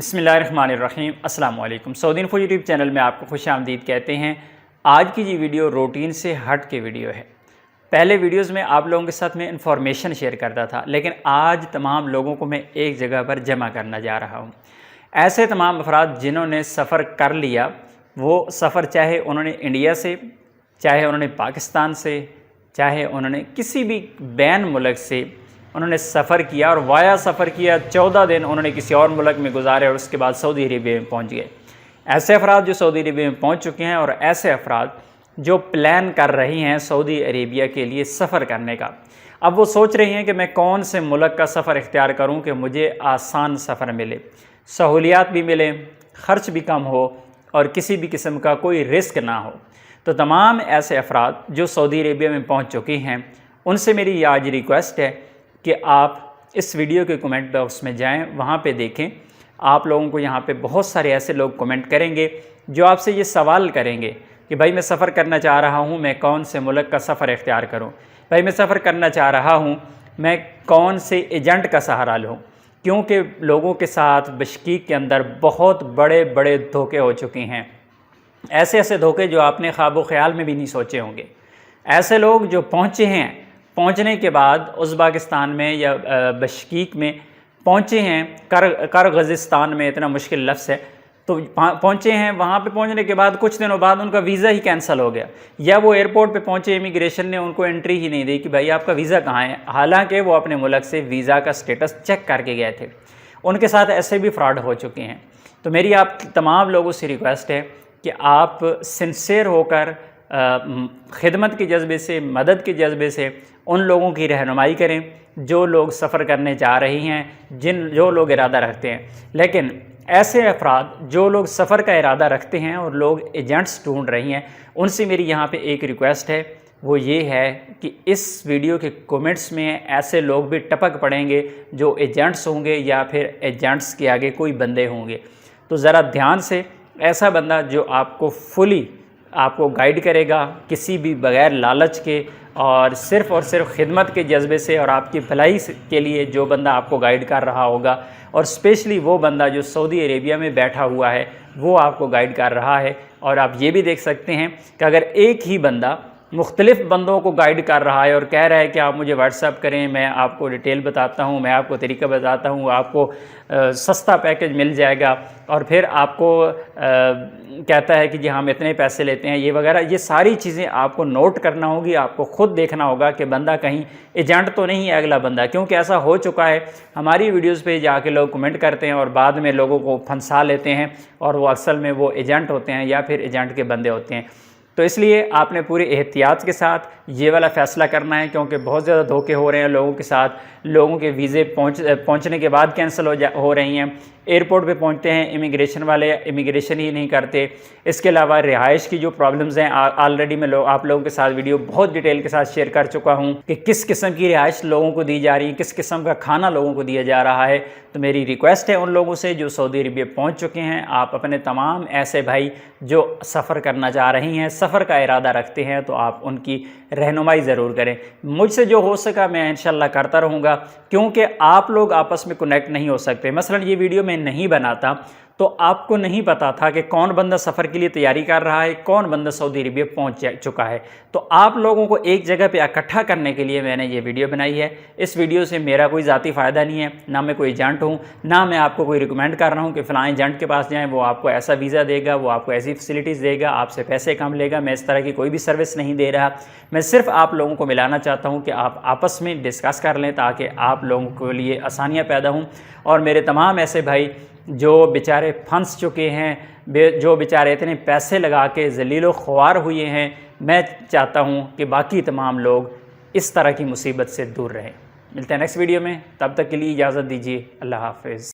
بسم اللہ الرحمن الرحیم۔ السلام علیکم۔ سعودی انفو یوٹیوب چینل میں آپ کو خوش آمدید کہتے ہیں۔ آج کی یہ ویڈیو روٹین سے ہٹ کے ویڈیو ہے۔ پہلے ویڈیوز میں آپ لوگوں کے ساتھ میں انفارمیشن شیئر کرتا تھا، لیکن آج تمام لوگوں کو میں ایک جگہ پر جمع کرنا جا رہا ہوں۔ ایسے تمام افراد جنہوں نے سفر کر لیا، وہ سفر چاہے انہوں نے انڈیا سے، چاہے انہوں نے پاکستان سے، چاہے انہوں نے کسی بھی بین ملک سے انہوں نے سفر کیا اور وایا سفر کیا، 14 دن انہوں نے کسی اور ملک میں گزارے اور اس کے بعد سعودی عربیہ میں پہنچ گئے۔ ایسے افراد جو سعودی عربیہ میں پہنچ چکے ہیں اور ایسے افراد جو پلان کر رہی ہیں سعودی عربیہ کے لیے سفر کرنے کا۔ اب وہ سوچ رہی ہیں کہ میں کون سے ملک کا سفر اختیار کروں کہ مجھے آسان سفر ملے، سہولیات بھی ملے، خرچ بھی کم ہو اور کسی بھی قسم کا کوئی رسک نہ ہو۔ تو تمام ایسے افراد جو سعودی عربیہ میں پہنچ چکی ہیں، ان سے میری یہ آج ریکویسٹ ہے کہ آپ اس ویڈیو کے کمنٹ باکس میں جائیں، وہاں پہ دیکھیں۔ آپ لوگوں کو یہاں پہ بہت سارے ایسے لوگ کمنٹ کریں گے جو آپ سے یہ سوال کریں گے کہ بھائی میں سفر کرنا چاہ رہا ہوں، میں کون سے ملک کا سفر اختیار کروں؟ بھائی میں سفر کرنا چاہ رہا ہوں، میں کون سے ایجنٹ کا سہارا لوں؟ کیونکہ لوگوں کے ساتھ بشکیک کے اندر بہت بڑے بڑے دھوکے ہو چکے ہیں، ایسے دھوکے جو آپ نے خواب و خیال میں بھی نہیں سوچے ہوں گے۔ ایسے لوگ جو پہنچے ہیں، پہنچنے کے بعد ازبکستان میں یا بشکیک میں پہنچے ہیں، قرغیزستان میں اتنا مشکل لفظ ہے، تو پہنچے ہیں، وہاں پہ پہنچنے کے بعد کچھ دنوں بعد ان کا ویزا ہی کینسل ہو گیا، یا وہ ایئرپورٹ پہ پہنچے، امیگریشن نے ان کو انٹری ہی نہیں دی کہ بھائی آپ کا ویزا کہاں ہے، حالانکہ وہ اپنے ملک سے ویزا کا سٹیٹس چیک کر کے گئے تھے۔ ان کے ساتھ ایسے بھی فراڈ ہو چکے ہیں۔ تو میری آپ تمام لوگوں سے ریکویسٹ ہے کہ آپ سنسیئر ہو کر خدمت کے جذبے سے، مدد کے جذبے سے ان لوگوں کی رہنمائی کریں جو لوگ سفر کرنے جا رہی ہیں، جو لوگ ارادہ رکھتے ہیں۔ لیکن ایسے افراد جو لوگ سفر کا ارادہ رکھتے ہیں اور لوگ ایجنٹس ڈھونڈ رہی ہیں، ان سے میری یہاں پہ ایک ریکویسٹ ہے، وہ یہ ہے کہ اس ویڈیو کے کومنٹس میں ایسے لوگ بھی ٹپک پڑیں گے جو ایجنٹس ہوں گے یا پھر ایجنٹس کے آگے کوئی بندے ہوں گے۔ تو ذرا دھیان سے، ایسا بندہ جو آپ کو فلی آپ کو گائیڈ کرے گا، کسی بھی بغیر لالچ کے اور صرف خدمت کے جذبے سے اور آپ کی بھلائی کے لیے جو بندہ آپ کو گائیڈ کر رہا ہوگا، اور اسپیشلی وہ بندہ جو سعودی عربیہ میں بیٹھا ہوا ہے، وہ آپ کو گائیڈ کر رہا ہے۔ اور آپ یہ بھی دیکھ سکتے ہیں کہ اگر ایک ہی بندہ مختلف بندوں کو گائیڈ کر رہا ہے اور کہہ رہا ہے کہ آپ مجھے واٹس ایپ کریں، میں آپ کو ڈیٹیل بتاتا ہوں، میں آپ کو طریقہ بتاتا ہوں، آپ کو سستا پیکج مل جائے گا، اور پھر آپ کو کہتا ہے کہ جی ہم اتنے پیسے لیتے ہیں، یہ وغیرہ، یہ ساری چیزیں آپ کو نوٹ کرنا ہوگی، آپ کو خود دیکھنا ہوگا کہ بندہ کہیں ایجنٹ تو نہیں ہے اگلا بندہ، کیونکہ ایسا ہو چکا ہے۔ ہماری ویڈیوز پہ جا کے لوگ کمنٹ کرتے ہیں اور بعد میں لوگوں کو پھنسا لیتے ہیں، اور وہ اصل میں وہ ایجنٹ ہوتے ہیں یا پھر ایجنٹ کے بندے ہوتے ہیں۔ تو اس لیے آپ نے پوری احتیاط کے ساتھ یہ والا فیصلہ کرنا ہے، کیونکہ بہت زیادہ دھوکے ہو رہے ہیں لوگوں کے ساتھ۔ لوگوں کے ویزے پہنچنے کے بعد کینسل ہو رہی ہیں، ایئرپورٹ پہ پہنچتے ہیں، امیگریشن والے امیگریشن ہی نہیں کرتے۔ اس کے علاوہ رہائش کی جو پرابلمز ہیں، آلریڈی میں آپ لوگوں کے ساتھ ویڈیو بہت ڈیٹیل کے ساتھ شیئر کر چکا ہوں کہ کس قسم کی رہائش لوگوں کو دی جا رہی ہے، کس قسم کا کھانا لوگوں کو دیا جا رہا ہے۔ تو میری ریکویسٹ ہے ان لوگوں سے جو سعودی عربیہ پہنچ چکے ہیں، آپ اپنے تمام ایسے بھائی جو سفر کرنا چاہ رہی ہیں، سفر کا ارادہ رکھتے ہیں، تو آپ ان کی رہنمائی ضرور کریں۔ مجھ سے جو ہو سکا میں انشاءاللہ کرتا رہوں گا، کیونکہ آپ لوگ آپس میں کنیکٹ نہیں ہو سکتے۔ مثلا یہ ویڈیو میں نہیں بناتا تو آپ کو نہیں پتا تھا کہ کون بندہ سفر کے لیے تیاری کر رہا ہے، کون بندہ سعودی عربیہ پہنچ چکا ہے۔ تو آپ لوگوں کو ایک جگہ پہ اکٹھا کرنے کے لیے میں نے یہ ویڈیو بنائی ہے۔ اس ویڈیو سے میرا کوئی ذاتی فائدہ نہیں ہے، نہ میں کوئی ایجنٹ ہوں، نہ میں آپ کو کوئی ریکمینڈ کر رہا ہوں کہ فلاں ایجنٹ کے پاس جائیں، وہ آپ کو ایسا ویزا دے گا، وہ آپ کو ایسی فیسلٹیز دے گا، آپ سے پیسے کم لے گا۔ میں اس طرح کی کوئی بھی سروس نہیں دے رہا۔ میں صرف آپ لوگوں کو ملانا چاہتا ہوں کہ آپ آپس میں ڈسکس کر لیں تاکہ آپ لوگوں کے لیے آسانیاں پیدا ہوں۔ اور میرے تمام ایسے بھائی جو بیچارے پھنس چکے ہیں، جو بیچارے اتنے پیسے لگا کے ذلیل و خوار ہوئے ہیں، میں چاہتا ہوں کہ باقی تمام لوگ اس طرح کی مصیبت سے دور رہیں۔ ملتے ہیں نیکسٹ ویڈیو میں، تب تک کے لیے اجازت دیجیے۔ اللہ حافظ۔